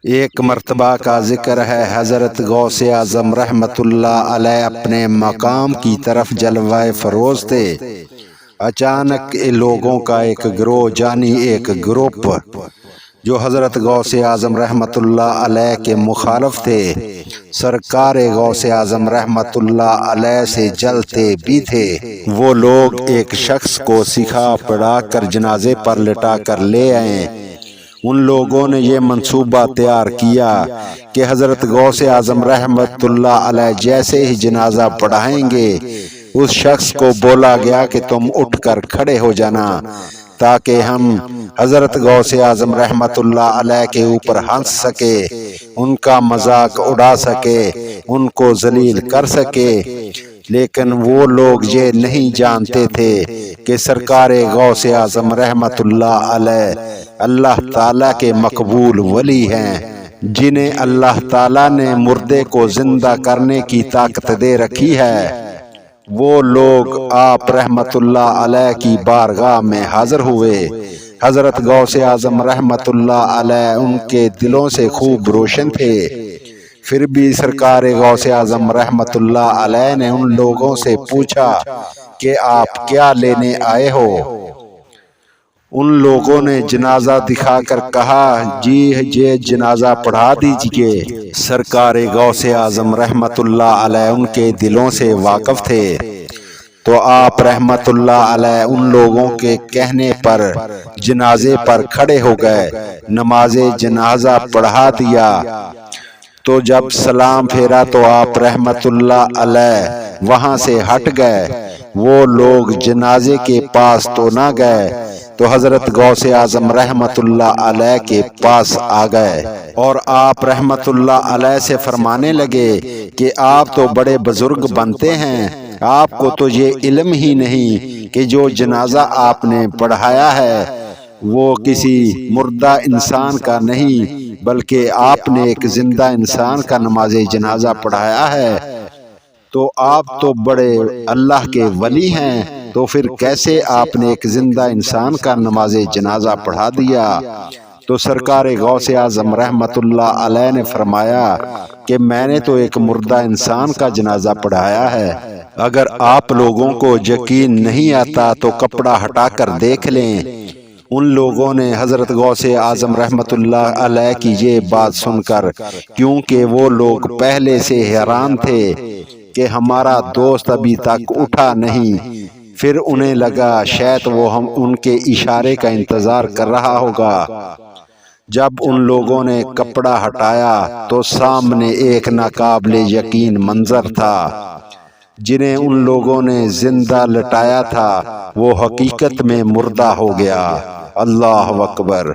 ایک مرتبہ کا ذکر ہے، حضرت غوث اعظم رحمت اللہ علیہ اپنے مقام کی طرف جلوہ فروز تھے۔ اچانک لوگوں کا ایک گروہ یعنی ایک گروپ جو حضرت غوث اعظم رحمت اللہ علیہ کے مخالف تھے، سرکار غوث اعظم رحمت اللہ علیہ سے جلتے بھی تھے۔ وہ لوگ ایک شخص کو سکھا پڑھا کر جنازے پر لٹا کر لے آئے۔ ان لوگوں نے یہ منصوبہ تیار کیا کہ حضرت غوث اعظم رحمت اللہ علیہ جیسے ہی جنازہ پڑھائیں گے، اس شخص کو بولا گیا کہ تم اٹھ کر کھڑے ہو جانا تاکہ ہم حضرت غوث اعظم رحمت اللہ علیہ کے اوپر ہنس سکے، ان کا مذاق اڑا سکے، ان کو ذلیل کر سکے۔ لیکن وہ لوگ یہ نہیں جانتے تھے کہ سرکار غوث اعظم رحمت اللہ علیہ اللہ تعالیٰ کے مقبول ولی ہیں، جنہیں اللہ تعالیٰ نے مردے کو زندہ کرنے کی طاقت دے رکھی ہے۔ وہ لوگ آپ رحمت اللہ علیہ کی بارگاہ میں حاضر ہوئے۔ حضرت غوث اعظم رحمت اللہ علیہ ان کے دلوں سے خوب روشن تھے، پھر بھی سرکار غوث اعظم رحمت اللہ علیہ نے ان لوگوں سے پوچھا کہ آپ کیا لینے آئے ہو؟ ان لوگوں نے جنازہ دکھا کر کہا، جی یہ جنازہ پڑھا دیجئے۔ سرکار غوث اعظم رحمت اللہ علیہ ان کے دلوں سے واقف تھے، تو آپ رحمت اللہ علیہ ان لوگوں کے کہنے پر جنازے پر کھڑے ہو گئے، نماز جنازہ پڑھا دیا۔ تو جب سلام پھیرا تو آپ رحمت اللہ علیہ وہاں سے ہٹ گئے۔ وہ لوگ جنازے کے پاس تو نہ گئے، تو حضرت غوث اعظم رحمت اللہ علیہ کے پاس آ گئے اور آپ رحمت اللہ علیہ سے فرمانے لگے کہ آپ تو بڑے بزرگ بنتے ہیں، آپ کو تو یہ علم ہی نہیں کہ جو جنازہ آپ نے پڑھایا ہے وہ کسی مردہ انسان کا نہیں بلکہ آپ نے ایک زندہ انسان کا نماز جنازہ پڑھایا ہے۔ تو آپ تو بڑے اللہ کے ولی ہیں، تو پھر کیسے آپ نے ایک زندہ انسان کا نماز جنازہ پڑھا دیا؟ تو سرکار غوث اعظم رحمت اللہ علیہ نے فرمایا کہ میں نے تو ایک مردہ انسان کا جنازہ پڑھایا ہے۔ اگر آپ لوگوں کو یقین نہیں آتا تو کپڑا ہٹا کر دیکھ لیں۔ ان لوگوں نے حضرت غوث اعظم رحمت اللہ علیہ کی یہ بات سن کر، کیونکہ وہ لوگ پہلے سے حیران تھے کہ ہمارا دوست ابھی تک اٹھا نہیں، پھر انہیں لگا شاید وہ ہم ان کے اشارے کا انتظار کر رہا ہوگا۔ جب ان لوگوں نے کپڑا ہٹایا تو سامنے ایک ناقابل یقین منظر تھا۔ جنہیں ان لوگوں نے زندہ لٹایا تھا وہ حقیقت میں مردہ ہو گیا۔ اللہ اکبر۔